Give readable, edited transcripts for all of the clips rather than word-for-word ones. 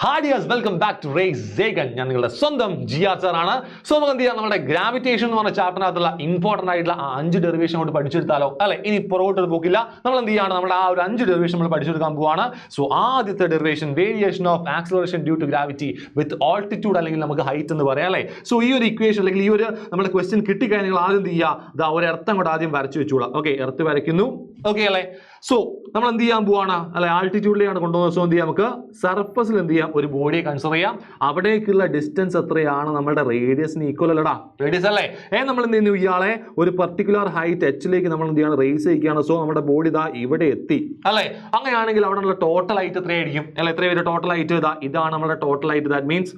Hi dears, welcome back to Ray Zagan. ഞാൻ നിങ്ങളുടെ സ്വന്തം ജിയാർ സാർ ആണ്. സോ നമുക്ക് എന്ത് ചെയ്യാം, നമ്മുടെ ഗ്രാവിറ്റേഷൻ എന്ന് പറഞ്ഞ ചാപ്റ്ററിനകത്തുള്ള ഇമ്പോർട്ടന്റ് ആയിട്ടുള്ള 5 ഡെറിവേഷൻ കൊണ്ട് പഠിച്ചെടുത്താലോ അല്ലെ. ഇനി പുറകോട്ട് പോക്കില്ല, നമ്മൾ എന്ത് ചെയ്യാണ്, നമ്മുടെ ആ ഒരു 5 ഡെറിവേഷൻ നമ്മൾ പഠിച്ചെടുക്കാൻ പോവാണ്. സോ ആദ്യത്തെ derivation variation of acceleration due to gravity with altitude അല്ലെങ്കിൽ നമുക്ക് ഹൈറ്റ് എന്ന് പറയാം അല്ലെ. സോ ഈ ഒരു ഇക്വേഷൻ അല്ലെങ്കിൽ ഈ ഒരു നമ്മുടെ ക്വസ്റ്റ്യൻ കിട്ടിക്കഴിഞ്ഞാൽ നിങ്ങൾ ആദ്യം എന്ത് ചെയ്യുക, ഒരു എർത്തം കൊണ്ട് ആദ്യം വരച്ചു വെച്ചോളാം. ഓക്കെ, എർത്ത് വരയ്ക്കുന്നു. ഓക്കെ അല്ലെ. സോ നമ്മൾ എന്ത് ചെയ്യാൻ പോവാണ് അല്ലെ, ആൾട്ടിറ്റ്യൂഡിലാണ് കൊണ്ടുപോകുന്നത്. സോ എന്ത് ചെയ്യാം, നമുക്ക് സർഫസിൽ എന്ത് ചെയ്യാം, ഒരു ബോഡിയെ കൺസിഡർ ചെയ്യാം. അവിടേക്കുള്ള ഡിസ്റ്റൻസ് എത്രയാണ്, നമ്മുടെ റേഡിയസിന് ഈക്വൽ അല്ലടാ, റേഡിയസ് അല്ലേ. നമ്മൾ എന്ത് ചെയ്യുന്നു, ഇയാളെ ഒരു പർട്ടിക്കുലർ ഹൈറ്റ് എച്ചിലേക്ക് നമ്മൾ എന്ത് ചെയ്യാണ്, റേസ് ചെയ്യിക്കുകയാണ്. സോ നമ്മുടെ ബോഡി ഇതാ ഇവിടെ എത്തി അല്ലെ. അങ്ങനെയാണെങ്കിൽ അവിടെ ഉള്ള ടോട്ടൽ ഹൈറ്റ് എത്രയായിരിക്കും അല്ലെ, എത്ര വരും ടോട്ടൽ ഹൈറ്റ്? ഇതാണ് നമ്മുടെ total height. That means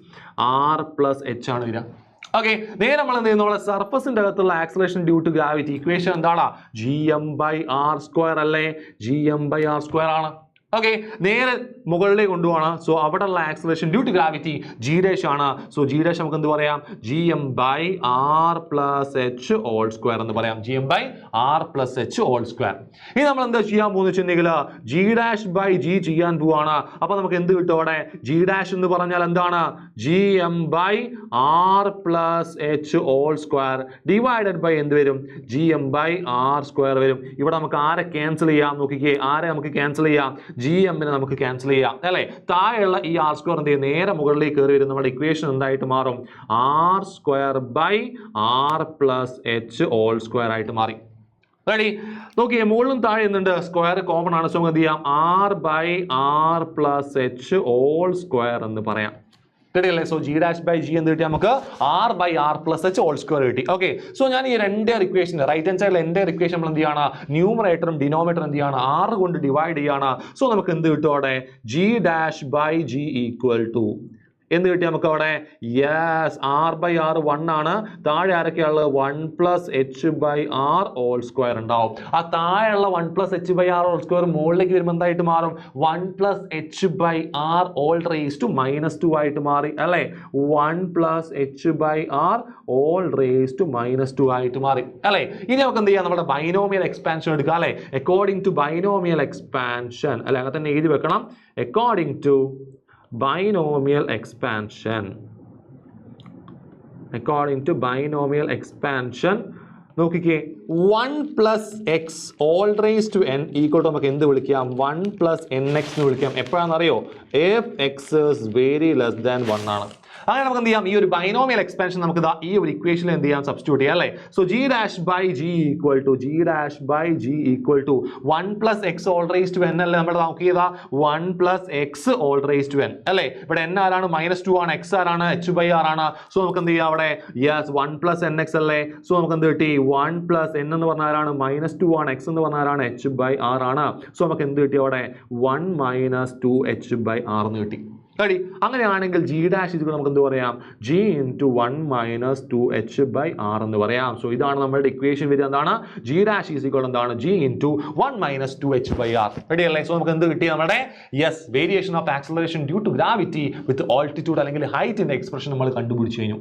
R+H ആണ് വരിക. ഓക്കെ, നേരെ നമ്മൾ എന്ത് ചെയ്യുന്നു, നമ്മുടെ സർഫസിന്റെ അകത്തുള്ള acceleration due to gravity equation എന്താണ്, Gm/r² അല്ലേ, Gm/r² ആണ്. ഓക്കെ, നേരെ മുകളിലേക്ക് കൊണ്ടുപോകണം. സോ അവിടെ ഉള്ള acceleration due to gravity G' ആണ്. സോ G' നമുക്ക് എന്ത് പറയാം, Gm/r+h² എന്ന് പറയാം. Gm/r+h². ഇനി നമ്മൾ എന്താ ചെയ്യാൻ പോകുന്ന വെച്ചിട്ടുണ്ടെങ്കിൽ G'/G ചെയ്യാൻ പോവാണ്. അപ്പൊ നമുക്ക് എന്ത് കിട്ടും അവിടെ, G' എന്ന് പറഞ്ഞാൽ എന്താണ്, Gm/r+h² ഡിവൈഡഡ് ബൈ എന്ത് വരും, Gm/r² വരും. ഇവിടെ നമുക്ക് ആരെ ക്യാൻസൽ ചെയ്യാം നോക്കിക്കേ, ആരെ നമുക്ക് ക്യാൻസൽ ചെയ്യാം, Gm നമുക്ക് ക്യാൻസൽ ചെയ്യാം അല്ലെ. താഴെയുള്ള ഈ R² എന്ത് ചെയ്യും, നേരെ മുകളിലേക്ക് കയറി വരും. നമ്മുടെ ഇക്വേഷൻ എന്തായിട്ട് മാറും, R²/r+h² ആയിട്ട് മാറി. റെഡി, നോക്കിയേ, മുകളിലും താഴെ എന്നുണ്ട്, സ്ക്വയർ കോമൺ ആണ്. സോ എന്ത് ചെയ്യാം, R/r+h² എന്ന് പറയാം. കിട്ടിയല്ലേ. സോ G'/G എന്ത് കിട്ടി, നമുക്ക് R/r+h² കിട്ടി. ഓക്കെ, സോ ഞാൻ ഈ രണ്ട് ഇക്വേഷൻ റൈറ്റ് ഹാൻഡ് സൈഡിൽ എൻ്റെ ഇക്വേഷൻ നമ്മൾ എന്ത് ചെയ്യാണ്, ന്യൂമറേറ്ററും ഡിനോമിനേറ്ററും എന്ത് ചെയ്യാണ്, R കൊണ്ട് ഡിവൈഡ് ചെയ്യാണ്. സോ നമുക്ക് എന്ത് കിട്ടും അവിടെ, G'/G = എന്ത് കിട്ടി നമുക്ക് അവിടെ, യെസ്, R/r 1 ആണ്. താഴെ ആരൊക്കെയാണ്, 1+h/r² ഉണ്ടാവും. ആ താഴെയുള്ള 1+h/r² മുകളിലേക്ക് വരുമ്പോൾ എന്തായിട്ട് മാറും, 1+h/r⁻² ആയിട്ട് മാറി അല്ലെ. 1+h/r⁻² ആയിട്ട് മാറി അല്ലെ. ഇനി നമുക്ക് എന്ത് ചെയ്യാം, നമ്മുടെ ബൈനോമിയൽ എക്സ്പാൻഷൻ എടുക്കാം അല്ലെ. അക്കോർഡിംഗ് ടു ബൈനോമിയൽ എക്സ്പാൻഷൻ അല്ലെ, അങ്ങനെ തന്നെ എഴുതി വെക്കണം. According to binomial expansion, according to binomial expansion നോക്കിക്കേ, 1+x all⁻n = നമുക്ക് എന്ത് വിളിക്കാം, 1+nx എന്ന് വിളിക്കാം. എപ്പോഴാണെന്നറിയോ, if x is very less than 1 ആണ്. അങ്ങനെ നമുക്ക് എന്ത് ചെയ്യാം, ഈ ഒരു ബൈനോമിയൽ എക്സ്പാൻഷൻ നമുക്ക് ഈ ഒരു ഇക്വേഷനിൽ എന്ത് ചെയ്യാം, സബ്സ്റ്റിറ്റ്യൂട്ട് ചെയ്യാം അല്ലേ. സോ G'/G = 1+x all⁻n അല്ലേ. നമ്മൾ നോക്കിയതാ 1+x all⁻n അല്ലേ. ഇവിടെ n ആരാണ്, -2 ആണ്, x ആരാണ്, h/r ആണ്. സോ നമുക്ക് എന്ത് ചെയ്യാം അവിടെ, യെസ്, 1+nx അല്ലേ. സോ നമുക്ക് എന്ത് കിട്ടി, 1+n എന്ന് പറഞ്ഞാൽ ആരാണ്, -2 ആണ്, x എന്ന് പറഞ്ഞാൽ ആരാണ്, h/r ആണ്. സോ നമുക്ക് എന്ത് കിട്ടി അവിടെ, 1 - 2h/r എന്ന് കിട്ടി. റെഡി, അങ്ങനെയാണെങ്കിൽ G' നമുക്ക് എന്ത് പറയാം, G × 1 - 2h/r എന്ന് പറയാം. സോ ഇതാണ് നമ്മുടെ ഇക്വേഷൻ വരിക, എന്താണ്, G' എന്താണ്, G × 1 - 2h/r. റെഡി അല്ലേ. സോ നമുക്ക് എന്ത് കിട്ടി, നമ്മുടെ yes, variation of acceleration due to gravity with altitude അല്ലെങ്കിൽ ഹൈറ്റിന്റെ എക്സ്പ്രഷൻ നമ്മൾ കണ്ടുപിടിച്ചു കഴിഞ്ഞു.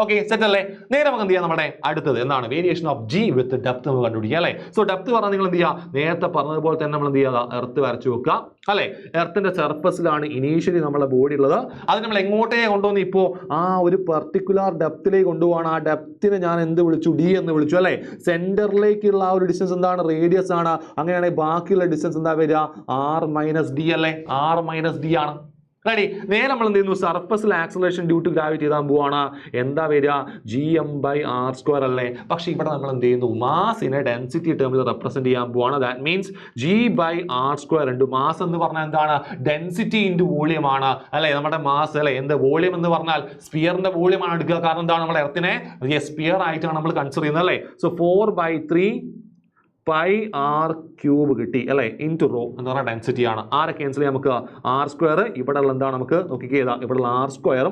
ഓക്കെ, സെറ്റ് അല്ലേ. നേരെ നമുക്ക് എന്ത് ചെയ്യാം, നമ്മുടെ അടുത്തത് എന്താണ്, variation of G with depth നമുക്ക് കണ്ടുപിടിക്കുക അല്ലേ. സോ ഡെപ്ത് പറഞ്ഞാൽ നിങ്ങൾ എന്ത് ചെയ്യുക, നേരത്തെ പറഞ്ഞതുപോലെ തന്നെ നമ്മൾ എന്ത് ചെയ്യുക, എർത്ത് വരച്ചു വെക്കുക അല്ലെ. എർത്തിന്റെ സർഫസിലാണ് ഇനീഷ്യലി നമ്മളെ ബോഡി ഉള്ളത്. അത് നമ്മൾ എങ്ങോട്ടേ കൊണ്ടുവന്ന് ഇപ്പോൾ ആ ഒരു പർട്ടിക്കുലർ ഡെപ്തിലേക്ക് കൊണ്ടുപോകണം. ആ ഡെപ്തിനെ ഞാൻ എന്ത് വിളിച്ചു, D എന്ന് വിളിച്ചു അല്ലെ. സെന്ററിലേക്കുള്ള ആ ഒരു ഡിസ്റ്റൻസ് എന്താണ്, റേഡിയസ് ആണ്. അങ്ങനെയാണെങ്കിൽ ബാക്കിയുള്ള ഡിസ്റ്റൻസ് എന്താ വരിക, R - D അല്ലെ, R - D ആണ്. റെഡി, നേരെ നമ്മൾ എന്ത് ചെയ്യുന്നു, സർഫസിൽ ആക്സലറേഷൻ ഡ്യൂ ടു ഗ്രാവിറ്റി എഴുതാൻ പോവാണ്. എന്താ വരിക, Gm/r² അല്ലേ. പക്ഷെ ഇവിടെ നമ്മൾ എന്ത് ചെയ്യുന്നു, മാസിനെ ഡെൻസിറ്റി ടേമിൽ റെപ്രസെന്റ് ചെയ്യാൻ പോവാണ്. ദാറ്റ് മീൻസ് G/r² ഉണ്ട്. മാസ് എന്ന് പറഞ്ഞാൽ എന്താണ്, ഡെൻസിറ്റി ഇൻറ്റു വോളിയം ആണ് അല്ലെ. നമ്മുടെ മാസ് അല്ലെ, എന്ത് വോളിയം എന്ന് പറഞ്ഞാൽ സ്പിയറിന്റെ വോളിയം ആണ് എടുക്കുക. കാരണം എന്താണ്, നമ്മുടെ എർത്തിനെ സ്പിയർ ആയിട്ടാണ് നമ്മൾ കൺസിഡർ ചെയ്യുന്നത് അല്ലെ. സോ 4/3 πr³ കിട്ടി അല്ലെ, ഇൻറ്റു റോ എന്ന് പറഞ്ഞാൽ ഡെൻസിറ്റി ആണ്. ആരെ ക്യാൻസൽ ചെയ്യാം, നമുക്ക് R² ഇവിടെ ഉള്ള എന്താണ്, നമുക്ക് നോക്കിക്കേ, ഇവിടെ ഉള്ള R²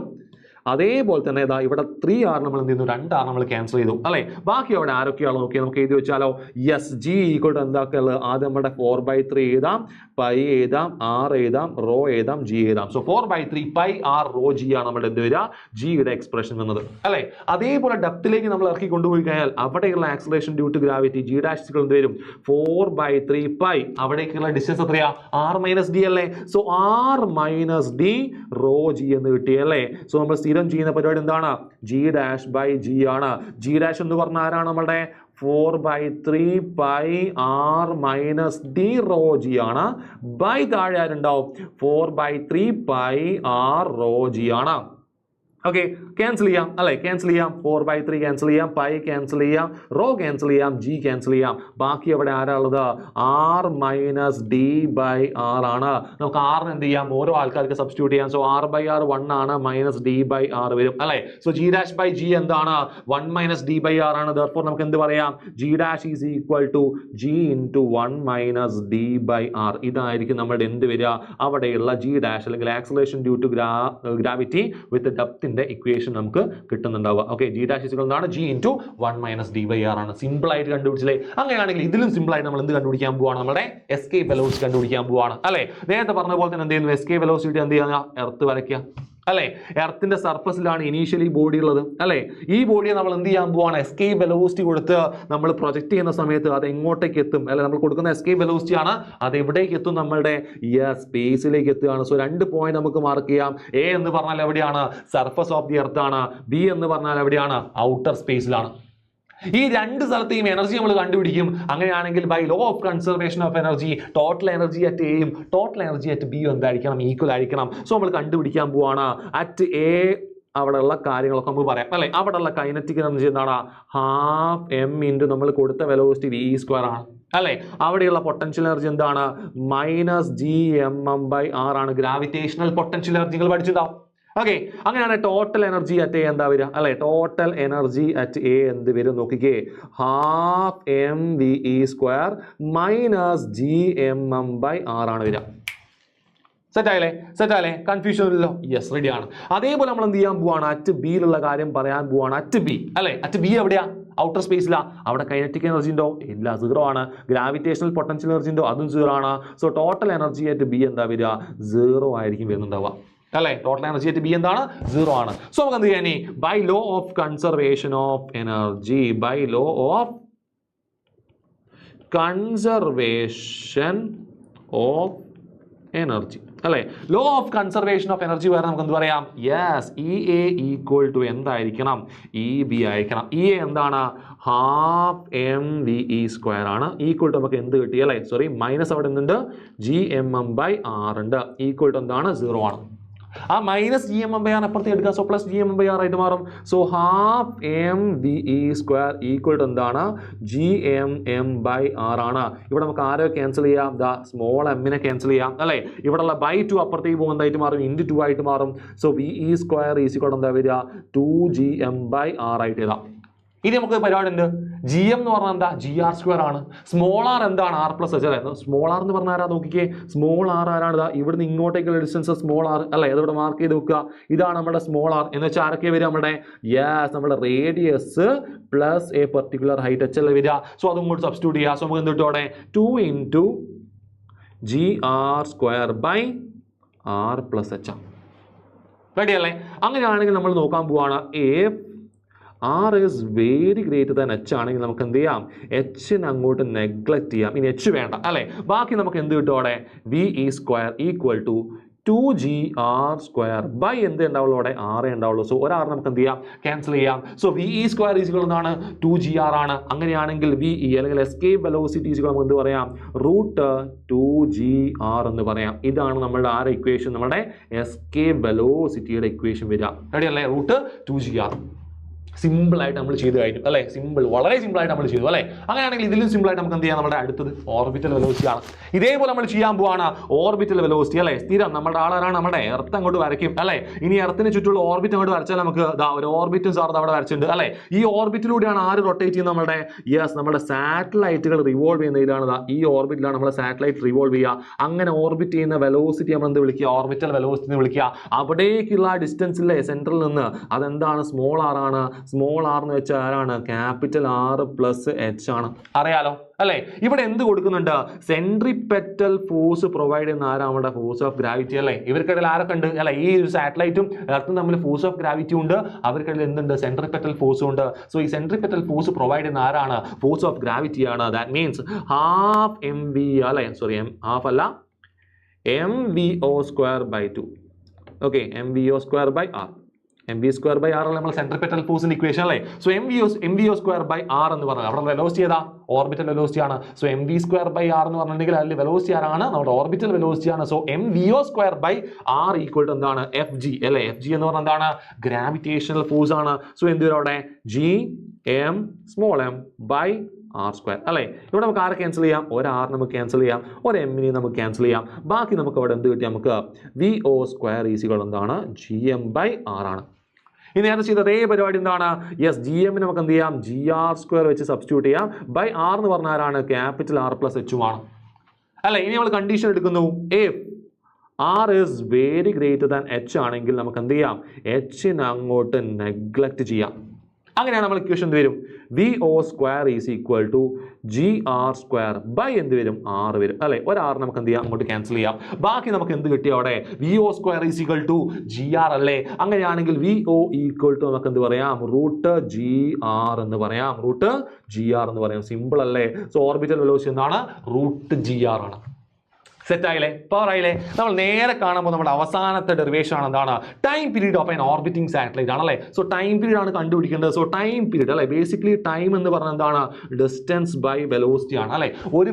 അതേപോലെ തന്നെ ഇതാ ഇവിടെ 3r നമ്മൾ എന്ത് ചെയ്യുന്നു, 2r നമ്മൾ ക്യാൻസൽ ചെയ്തു അല്ലേ. ബാക്കി അവിടെ ആരൊക്കെയാണ് നോക്കി നമുക്ക് എഴുതി വെച്ചാലോ. യെസ്, ജി ഈക്വൽ ടു എന്താക്കുള്ളത്, ആദ്യം നമ്മുടെ 4/3 എഴുതാം, പൈ എഴുതാം, r എഴുതാം, റോ എഴുതാം, ജി എഴുതാം. So 4/3 pi r rho g ആണ് നമ്മുടെ എന്ത് വരിക, ജിയുടെ എക്സ്പ്രഷൻ വന്നത് അല്ലേ. അതേപോലെ ഡെപ്തിലേക്ക് നമ്മൾ ഇറക്കി കൊണ്ടുപോയി കഴിഞ്ഞാൽ അവിടെയുള്ള acceleration due to gravity g dash എന്ത് വരും, 4/3 പൈ, അവിടേക്കുള്ള ഡിസ്റ്റൻസ് എത്രയാ, r മൈനസ് ഡി അല്ലേ. So r minus d rho g എന്ന് കിട്ടിയല്ലേ. സോ നമ്മൾ സ്ഥിരം ചെയ്യുന്ന പരിപാടി എന്താണ്, ജി ഡാഷ് ബൈ ജി ആണ്. ജി ഡാഷ് എന്ന് പറഞ്ഞാൽ ആരാണ് നമ്മുടെ 4/3 pi r minus d rho g ആണ്. ബൈ താഴെ ആരുണ്ടാവും, 4/3 പൈ r റോ ജി ആണ്. ഓക്കെ, ക്യാൻസൽ ചെയ്യാം അല്ലെ, ക്യാൻസൽ ചെയ്യാം, 4/3 ക്യാൻസൽ ചെയ്യാം, പൈ ക്യാൻസൽ ചെയ്യാം, റോ ക്യാൻസൽ ചെയ്യാം, ജി ക്യാൻസൽ ചെയ്യാം. ബാക്കി അവിടെ ആരാളുള്ളത്, r minus d by R ആണ്. നമുക്ക് r എന്ത് ചെയ്യാം, ഓരോ ആൾക്കാർക്ക് സബ്സ്റ്റിറ്റ്യൂട്ട് ചെയ്യാം. സോ r/r 1 ആണ്, മൈനസ് ഡി ബൈ ആർ വരും അല്ലെ. So g dash by g എന്താണ്, 1 മൈനസ് ഡി ബൈ ആർ ആണ്. therefore നമുക്ക് എന്ത് പറയാം, g dash is equal to g into 1 minus d by r. ഇതായിരിക്കും നമ്മുടെ എന്ത് വരിക, അവിടെയുള്ള ജി ഡാഷ് അല്ലെങ്കിൽ acceleration due to gravity with depth equation നമുക്ക് കിട്ടുന്നുണ്ടാവുക. ഓക്കെ, ജി ഡാഷ് ഈക്വൽ എന്താണ്, g into 1 minus d by R ആണ്. സിമ്പിൾ ആയിട്ട് കണ്ടുപിടിച്ചില്ലേ. അങ്ങനെയാണെങ്കിൽ ഇതിലും സിമ്പിൾ ആയിട്ട് നമ്മൾ എന്ത് കണ്ടുപിടിക്കാൻ പോവാണ്, നമ്മുടെ എസ്കേപ്പ് വെലോസിറ്റി കണ്ടുപിടിക്കാൻ പോവാണ് അല്ലെ. നേരത്തെ പറഞ്ഞ പോലെ തന്നെ എന്ത് ചെയ്യുന്നു, എസ്കേപ്പ് വെലോസിറ്റി എന്ത് ചെയ്യുക, എർത്ത് വരയ്ക്കുക അല്ലെ. എർത്തിന്റെ സർഫസിലാണ് ഇനീഷ്യലി ബോഡി ഉള്ളത് അല്ലെ. ഈ ബോഡിയെ നമ്മൾ എന്ത് ചെയ്യാൻ പോവാണ്, എസ്കേപ്പ് വെലോസിറ്റി കൊടുത്ത് നമ്മൾ പ്രൊജക്ട് ചെയ്യുന്ന സമയത്ത് അത് എങ്ങോട്ടേക്ക് എത്തും അല്ലെ. നമ്മൾ കൊടുക്കുന്ന എസ്കേപ്പ് വെലോസിറ്റി ആണ്, അത് എവിടേക്ക് എത്തും, നമ്മളുടെ സ്പേസിലേക്ക് എത്തുകയാണ്. സോ 2 പോയിന്റ് നമുക്ക് മാർക്ക് ചെയ്യാം. എ എന്ന് പറഞ്ഞാൽ എവിടെയാണ്, സർഫസ് ഓഫ് ദി എർത്ത് ആണ്. ബി എന്ന് പറഞ്ഞാൽ എവിടെയാണ്, ഔട്ടർ സ്പേസിലാണ്. ഈ രണ്ട് സ്ഥലത്തെയും എനർജി നമ്മൾ കണ്ടുപിടിക്കും. അങ്ങനെയാണെങ്കിൽ by law of conservation of energy total energy at എയും ടോട്ടൽ എനർജി അറ്റ് ബിയും എന്തായിരിക്കണം, ഈക്വൽ ആയിരിക്കണം. സോ നമ്മൾ കണ്ടുപിടിക്കാൻ പോവാണ് അറ്റ് എ അവിടെയുള്ള കാര്യങ്ങളൊക്കെ നമുക്ക് പറയാം അല്ലെ. അവിടെയുള്ള കൈനറ്റിക് എനർജി എന്താണ്, ഹാഫ് എം ഇൻറ്റു നമ്മൾ കൊടുത്ത വെലോസിറ്റി വി സ്ക്വയർ ആണ് അല്ലെ. അവിടെയുള്ള പൊട്ടൻഷ്യൽ എനർജി എന്താണ്, minus G M M by R ആണ്. ഗ്രാവിറ്റേഷണൽ പൊട്ടൻഷ്യൽ എനർജി നിങ്ങൾ പഠിച്ചിട്ടുണ്ടാവും. ഓക്കെ, അങ്ങനെയാണ് ടോട്ടൽ എനർജി അറ്റ് എ എന്താ വരിക അല്ലെ. ടോട്ടൽ എനർജി അറ്റ് എ എന്ത് വരും നോക്കിക്കേ, half M V E square minus G M M by R ആണ് വരിക. സെറ്റായില്ലേ, സെറ്റായില്ലേ, കൺഫ്യൂഷൻ ഇല്ലല്ലോ. യെസ്, റെഡിയാണ്. അതേപോലെ നമ്മൾ എന്ത് ചെയ്യാൻ പോവാണ്, അറ്റ് ബിയിലുള്ള കാര്യം പറയാൻ പോവാണ്. അറ്റ് ബി അല്ലെ, അറ്റ് ബി എവിടെയാ, ഔട്ടർ സ്പേസിലാ. അവിടെ കൈനറ്റിക് എനർജി ഉണ്ടോ, ഇല്ല, 0 ആണ്. ഗ്രാവിറ്റേഷണൽ പൊട്ടൻഷ്യൽ എനർജി ഉണ്ടോ, അതും 0 ആണ്. So total energy at B എന്താ വരിക, 0 ആയിരിക്കും വരുന്നുണ്ടാവുക അല്ലെ. ടോട്ടൽ എനർജി അറ്റ് ബി എന്താണ്, 0 ആണ്. സോ നമുക്ക് എന്ത് ചെയ്യാൻ, by law of conservation of energy, by law of conservation of energy അല്ലെ. Law of conservation of energy വേറെ നമുക്ക് എന്ത് പറയാം, yes, E A equal to എന്തായിരിക്കണം, ഇ ബി ആയിരിക്കണം. ഇ എ എന്താണ്, half M V E square ആണ്. Equal to നമുക്ക് എന്ത് കിട്ടി അല്ലെ, സോറി മൈനസ് അവിടെ എന്തുണ്ട്, G M M by R ഉണ്ട്. ഈക്വൽ ടു എന്താണ്, 0 ആണ്. ആ minus G M M by R അപ്പുറത്ത് എടുക്കുക. So plus G M M by R ആയിട്ട് മാറും. So half M V E square equal to എന്താണ്, G M M by R ആണ്. ഇവിടെ നമുക്ക് ആരോ ക്യാൻസൽ ചെയ്യാം, ദാ സ്മോൾ എമ്മിനെ ക്യാൻസൽ ചെയ്യാം അല്ലേ. ഇവിടെയുള്ള ബൈ 2 അപ്പുറത്തേക്ക് പോകുന്നതായിട്ട് മാറും, ഇൻറ്റു 2 ആയിട്ട് മാറും. So we E square is equal എന്താ വരിക, 2 GM ബൈ ആർ ആയിട്ട് എഴുതാം. ഇനി നമുക്ക് പരിപാടി ഉണ്ട്, ജി എം എന്ന് പറഞ്ഞാൽ എന്താ, ജി ആർ സ്ക്വയർ ആണ്. സ്മോൾ ആർ എന്താണ്, ആർ പ്ലസ് എച്ച് അല്ലേ. സ്മോൾ ആർ എന്ന് പറഞ്ഞാൽ ആരാ നോക്കിക്കേ, സ്മോൾ ആർ ആരാണ്, ഇതാ ഇവിടുന്ന് ഇങ്ങോട്ടേക്കുള്ള ഡിസ്റ്റൻസ് സ്മോൾ ആർ അല്ലേ. അതോടെ മാർക്ക് ചെയ്ത് വെക്കുക. ഇതാണ് നമ്മുടെ സ്മോൾ ആർ എന്ന് വെച്ചാൽ ആരൊക്കെ വരിക, നമ്മുടെ യെസ് നമ്മുടെ radius plus A particular height H അല്ലേ വരിക. സോ അതും കൂടി സബ്സ്റ്റിറ്റ്യൂട്ട് ചെയ്യുക. സോ നമുക്ക് എന്ത് കിട്ടും അവിടെ, 2 into g r square by r plus h. Ready അല്ലേ. അങ്ങനെയാണെങ്കിൽ നമ്മൾ നോക്കാൻ പോവാണ്, r is very greater than h ആണെങ്കിൽ നമുക്ക് എന്ത് ചെയ്യാം, എച്ചിന് അങ്ങോട്ട് നെഗ്ലക്ട് ചെയ്യാം. ഇനി എച്ച് വേണ്ട അല്ലേ. ബാക്കി നമുക്ക് എന്ത് കിട്ടും അവിടെ, v E square equal to 2GR square by എന്ത് ഉണ്ടാവുള്ളൂ, അവിടെ ആറേ ഉണ്ടാവുള്ളൂ. സോ ഒരാറ് നമുക്ക് എന്ത് ചെയ്യാം, ക്യാൻസൽ ചെയ്യാം. So we E square is equal എന്താണ്, 2GR ആണ്. അങ്ങനെയാണെങ്കിൽ വി ഇ അല്ലെങ്കിൽ എസ്കേപ്പ് വെലോസിറ്റി ഈസ് ഈക്വൽ നമുക്ക് എന്ത് പറയാം, √2GR എന്ന് പറയാം. ഇതാണ് നമ്മളുടെ ആരുടെ ഇക്വേഷൻ, നമ്മുടെ എസ്കേപ്പ് വെലോസിറ്റിയുടെ ഇക്വേഷൻ വരിക. റെഡി അല്ലേ, √2GR. സിമ്പിൾ ആയിട്ട് നമ്മൾ ചെയ്ത് കഴിഞ്ഞു അല്ലേ? സിമ്പിൾ, വളരെ സിമ്പിൾ ആയിട്ട് നമ്മൾ ചെയ്തു അല്ലേ? അങ്ങനെയാണെങ്കിൽ ഇതിലും സിമ്പിൾ ആയിട്ട് നമുക്ക് എന്ത് ചെയ്യാം? നമ്മുടെ അടുത്തത് ഓർബിറ്റൽ വെലോസിറ്റി ആണ്. ഇതേപോലെ നമ്മൾ ചെയ്യാൻ പോവാണ് ഓർബിറ്റൽ വെലോസിറ്റി അല്ലേ? സ്ഥിരം നമ്മുടെ ആളാണ് നമ്മുടെ എർത്ത് അങ്ങോട്ട് വരയ്ക്കും അല്ലേ? ഇനി എർത്തിന് ചുറ്റുള്ള ഓർബിറ്റ് അങ്ങോട്ട് വരച്ചാൽ നമുക്ക് ഒരു ഓർബിറ്റും സാർ അവിടെ വരച്ചിട്ടുണ്ട് അല്ലേ? ഈ ഓർബിറ്റിലൂടെയാണ് ആര് റൊട്ടേറ്റ് ചെയ്യുന്നത്? നമ്മുടെ നമ്മുടെ സാറ്റലൈറ്റുകൾ റിവോൾവ് ചെയ്യുന്നതിലാണ്. ഈ ഓർബിറ്റിലാണ് നമ്മുടെ സാറ്റലൈറ്റ് റിവോൾവ് ചെയ്യുക. അങ്ങനെ ഓർബിറ്റ് ചെയ്യുന്ന വെലോസിറ്റി നമ്മൾ എന്ത് വിളിക്കുക? ഓർബിറ്റൽ വെലോസിറ്റി എന്ന് വിളിക്കുക. അവിടേക്കുള്ള ഡിസ്റ്റൻസിലെ സെൻട്രൽ നിന്ന് അതെന്താണ്? സ്മോൾ ആർ ആണ്. സ്മോൾ ആർ എന്ന് വെച്ചാൽ ആരാണ്? ക്യാപിറ്റൽ ആർ പ്ലസ് എച്ച് ആണ്. അറിയാലോ അല്ലെ? ഇവിടെ എന്ത് കൊടുക്കുന്നുണ്ട്? സെൻട്രിപെറ്റൽ ഫോഴ്സ് പ്രൊവൈഡ് ചെയ്യുന്ന ആരാ? നമ്മുടെ ഫോഴ്സ് ഓഫ് ഗ്രാവിറ്റി അല്ലേ? ഇവർക്കിടയിൽ ആരൊക്കെ ഉണ്ട് അല്ലെ? ഈ ഒരു സാറ്റലൈറ്റും എർത്തും തമ്മിൽ ഫോഴ്സ് ഓഫ് ഗ്രാവിറ്റി ഉണ്ട്. അവർക്കിടയിൽ എന്തുണ്ട്? സെൻട്രിപെറ്റൽ ഫോഴ്സ് ഉണ്ട്. സോ ഈ സെൻട്രിപെറ്റൽ ഫോഴ്സ് പ്രൊവൈഡ് ചെയ്യുന്ന ആരാണ്? ഫോഴ്സ് ഓഫ് ഗ്രാവിറ്റി ആണ്. That means half M v അല്ലെ? സോറി, ഹാഫ് അല്ല, mvo²/2. Okay, mvo²/r. mv²/r ആണ് നമ്മൾ സെൻട്രിപെറ്റൽ ഫോഴ്സിന്റെ ഇക്വേഷൻ അല്ലേ? സോ mvo²/r എന്ന് പറഞ്ഞാൽ അവിടെ വെലോസിറ്റി ഏതാ? ഓർബിറ്റൽ വെലോസിറ്റി ആണ്. സോ mv²/r എന്ന് പറഞ്ഞിട്ടുണ്ടെങ്കിൽ അതിൽ വെലോസിറ്റി ആരാണ്? നമ്മുടെ ഓർബിറ്റൽ വെലോസിറ്റി ആണ്. സോ mvo²/r ഈക്വൽ ടു എന്താണ്? fg അല്ലേ? fg എന്ന് പറഞ്ഞാൽ എന്താണ്? ഗ്രാവിറ്റേഷണൽ ഫോഴ്സ് ആണ്. സോ എന്ത് വരും അവിടെ? gm/r² അല്ലേ? ഇവിടെ നമുക്ക് ആരെ ക്യാൻസൽ ചെയ്യാം? ഒരു ആർ നമുക്ക് ക്യാൻസൽ ചെയ്യാം, ഒരു എമ്മിനെ നമുക്ക് ക്യാൻസൽ ചെയ്യാം. ബാക്കി നമുക്ക് അവിടെ എന്ത് കിട്ടി? നമുക്ക് VO² എന്താണ്? gm/r ആണ്. ഇനി നേരത്തെ ചെയ്ത അതേ പരിപാടി എന്താണ്? യെസ്, ജി എമ്മിന് നമുക്ക് എന്ത് ചെയ്യാം? gr² വെച്ച് സബ്സ്റ്റിറ്റ്യൂട്ട് ചെയ്യാം. ബൈ ആർ എന്ന് പറഞ്ഞ ആരാണ്? ക്യാപിറ്റൽ ആർ പ്ലസ് എച്ചുമാണ് അല്ലെ? ഇനി നമ്മൾ കണ്ടീഷൻ എടുക്കുന്നു. If r is very greater than h ആണെങ്കിൽ നമുക്ക് എന്ത് ചെയ്യാം? എച്ചിന് അങ്ങോട്ട് നെഗ്ലക്ട് ചെയ്യാം. അങ്ങനെയാണ് നമ്മൾ ഇക്വേഷൻ എന്ത് വരും? VO² gr² ബൈ എന്ത് വരും? ആർ വരും അല്ലെ? ഒരു ആർ നമുക്ക് എന്ത് ചെയ്യാം? അങ്ങോട്ട് ക്യാൻസൽ ചെയ്യാം. ബാക്കി നമുക്ക് എന്ത് കിട്ടി അവിടെ? VO² gr അല്ലേ? അങ്ങനെയാണെങ്കിൽ VO നമുക്ക് എന്ത് പറയാം? √gr എന്ന് പറയാം. √gr എന്ന് പറയാം. സിമ്പിൾ അല്ലേ? സോ ഓർബിറ്റൽ വെലോസിറ്റി എന്താണ്? √gr ആണ്. സെറ്റ് ആയില്ലേ? പവർ ആയില്ലേ? നമ്മൾ നേരെ കാണുമ്പോൾ നമ്മുടെ അവസാനത്തെ ഡെറിവേഷൻ ആണ് എന്താണ്? Time period of an orbiting satellite ആണല്ലേ? സോ ടൈം പീരീഡ് ആണ് കണ്ടുപിടിക്കേണ്ടത്. സോ ടൈം പീരീഡ് അല്ലെ? ബേസിക്കലി ടൈം എന്ന് പറഞ്ഞാൽ എന്താണ്? ഡിസ്റ്റൻസ് ബൈ വെലോസിറ്റി ആണ് അല്ലെ? ഒരു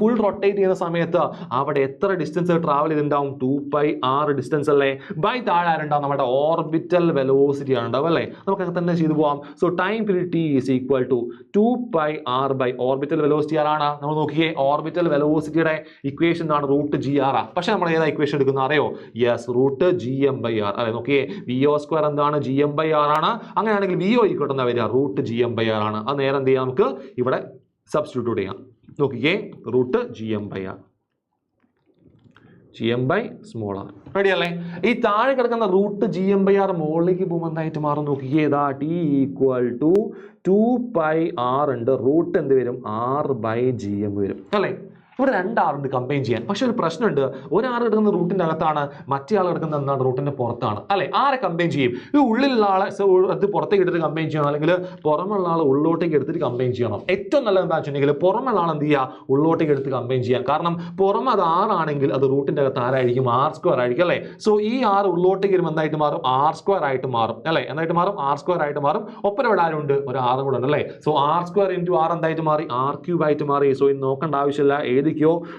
ഫുൾ റൊട്ടേറ്റ് ചെയ്യുന്ന സമയത്ത് അവിടെ എത്ര ഡിസ്റ്റൻസ് ട്രാവൽ ചെയ്തിട്ടുണ്ടാവും? 2πr ഡിസ്റ്റൻസ് അല്ലേ? ബൈ താഴെ ആരുണ്ടാവും? നമ്മുടെ ഓർബിറ്റൽ വെലോസിറ്റി ആണ് ഉണ്ടാവും അല്ലേ? നമുക്കൊക്കെ തന്നെ ചെയ്തു പോവാം. So time period T is equal to 2πr by orbital velocity ആരാണ്? നമ്മൾ നോക്കിയേ, ഓർബിറ്റൽ വെലോസിറ്റിയുടെ ഇക്വേഷൻ ആണ് √gr. പക്ഷെ നമ്മൾ ഏതാ ഇക്വേഷൻ എടുക്കുന്ന അറിയോ? യെസ്, √gm/r അല്ലെ? നോക്കിയേ, VO² എന്താണ്? gm/r ആണ്. അങ്ങനെയാണെങ്കിൽ VO എന്താ വരിക? √gm/r ആണ്. അത് നേരെ എന്ത് ചെയ്യാം? നമുക്ക് ഇവിടെ സബ്സ്റ്റിറ്റ്യൂട്ട് ചെയ്യാം. നോക്കിയേ, √gm/r, gm/r. റെഡി അല്ലേ? ഈ താഴെ കിടക്കുന്ന √gm/r മുകളിലേക്ക് പോകുമ്പോൾ എന്തായിട്ട് മാറും? നോക്കിയേ, ഇതാ T ഈക്വൽ ടു 2πr ഉണ്ട്. റൂട്ട് എന്ത് വരും? r/gm വരും അല്ലേ? ഇവിടെ രണ്ടാറുണ്ട് കമ്പൈൻ ചെയ്യാൻ. പക്ഷെ ഒരു പ്രശ്നമുണ്ട്. ഒരാൾ എടുക്കുന്ന റൂട്ടിന്റെ അകത്താണ്, മറ്റേ ആൾ എടുക്കുന്ന എന്താണ്? റൂട്ടിന്റെ പുറത്താണ് അല്ലെ? ആരെ കമ്പൈൻ ചെയ്യും? ഈ ഉള്ളിലുള്ള ആളെ അത് പുറത്തേക്ക് എടുത്ത് കമ്പൈൻ ചെയ്യണം, അല്ലെങ്കിൽ പുറമുള്ള ആൾ ഉള്ളോട്ടേക്ക് എടുത്തിട്ട് കമ്പൈൻ ചെയ്യണം. ഏറ്റവും നല്ലത് എന്താ വെച്ചിട്ടുണ്ടെങ്കിൽ പുറമുള്ള ആൾ എന്ത് ചെയ്യുക? ഉള്ളോട്ടേക്ക് എടുത്ത് കമ്പൈൻ ചെയ്യാൻ. കാരണം പുറമെ അത് ആറാണെങ്കിൽ അത് റൂട്ടിന്റെ അകത്ത് ആരായിരിക്കും? r² ആയിരിക്കും അല്ലെ? സോ ഈ ആർ ഉള്ളോട്ടേക്ക് വരുമ്പോൾ എന്തായിട്ട് മാറും? r² ആയിട്ട് മാറും അല്ലെ? എന്തായിട്ട് മാറും? r² ആയിട്ട് മാറും. ഒപ്പം ഇവിടെ ആരുണ്ട്? ഒരു r കൂടെ ഉണ്ട് അല്ലെ? സോ r² × r എന്തായിട്ട് മാറി? r³ ആയിട്ട് മാറി. സോ ഇത് നോക്കേണ്ട ആവശ്യമില്ല.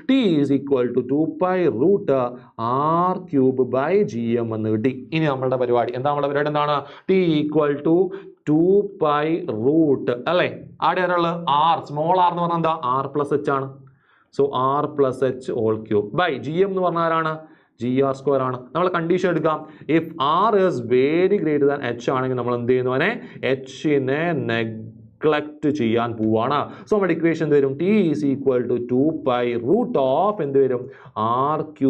T is equal to 2π√r³ എന്ന് കിട്ടി. ഇനി നമ്മളുടെ പരിപാടി എന്താ? നമ്മുടെ പരിപാടി എന്താണ്? T ഈക്വൽ ടു 2π√ അല്ലെ? ആടെ ആരുള്ളത്? r. സ്മോൾ r എന്ന് പറഞ്ഞാൽ എന്താ? r പ്ലസ് എച്ച് ആണ്. So r plus h whole cube by gm എന്ന് പറഞ്ഞാൽ ആരാണ്? gr² ആണ്. നമ്മൾ കണ്ടീഷൻ എടുക്കാം. If r is very greater than h ആണെങ്കിൽ നമ്മൾ എന്ത് ചെയ്യുന്നവനെ? h-നെ നെഗ്ലക്ട് ചെയ്യാൻ പോവാണ്. സോ നമ്മുടെ ഇക്വേഷൻ എന്ത് വരും? T ഈസ് ഈക്വൽ ടു 2π√ എന്ത് വരും? r³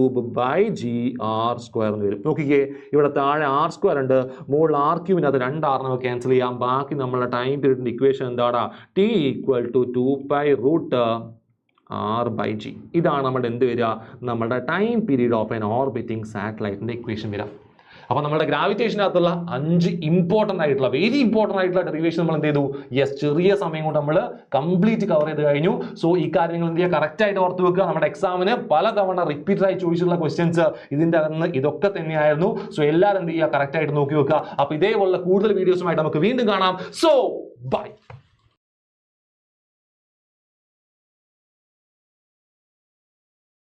എന്ന് വരും. നോക്കിക്കേ, ഇവിടെ താഴെ r² ഉണ്ട്, മുകളിൽ r³ 2 r നമുക്ക് ക്യാൻസൽ ചെയ്യാം. ബാക്കി നമ്മുടെ ടൈം പീരീഡിന്റെ ഇക്വേഷൻ എന്താണ്? T equal to 2π√r/g. ഇതാണ് നമ്മുടെ എന്ത് വരിക? നമ്മുടെ time period of an orbiting സാറ്റലൈറ്റിന്റെ ഇക്വേഷൻ വരിക. അപ്പോൾ നമ്മുടെ ഗ്രാവിറ്റേഷനകത്തുള്ള 5 ഇമ്പോർട്ടൻ്റ് ആയിട്ടുള്ള, വെരി ഇമ്പോർട്ടൻ്റ് ആയിട്ടുള്ള ഡെറിവേഷൻ നമ്മൾ എന്ത് ചെയ്തു? യെസ്, ചെറിയ സമയം കൊണ്ട് നമ്മൾ കംപ്ലീറ്റ് കവർ ചെയ്ത് കഴിഞ്ഞു. സോ ഈ കാര്യങ്ങൾ എന്ത് ചെയ്യുക? കറക്റ്റ് ആയിട്ട് ഓർത്ത് വെക്കുക. നമ്മുടെ എക്സാമിന് പലതവണ റിപ്പീറ്റഡ് ആയി ചോദിച്ചിട്ടുള്ള ക്വസ്റ്റ്യൻസ് ഇതിൻ്റെ അകത്ത് ഇതൊക്കെ തന്നെയായിരുന്നു. സോ എല്ലാവരും എന്ത് ചെയ്യുക? കറക്റ്റ് ആയിട്ട് നോക്കി വെക്കുക. അപ്പോൾ ഇതേപോലുള്ള കൂടുതൽ വീഡിയോസുമായിട്ട് നമുക്ക് വീണ്ടും കാണാം. So by.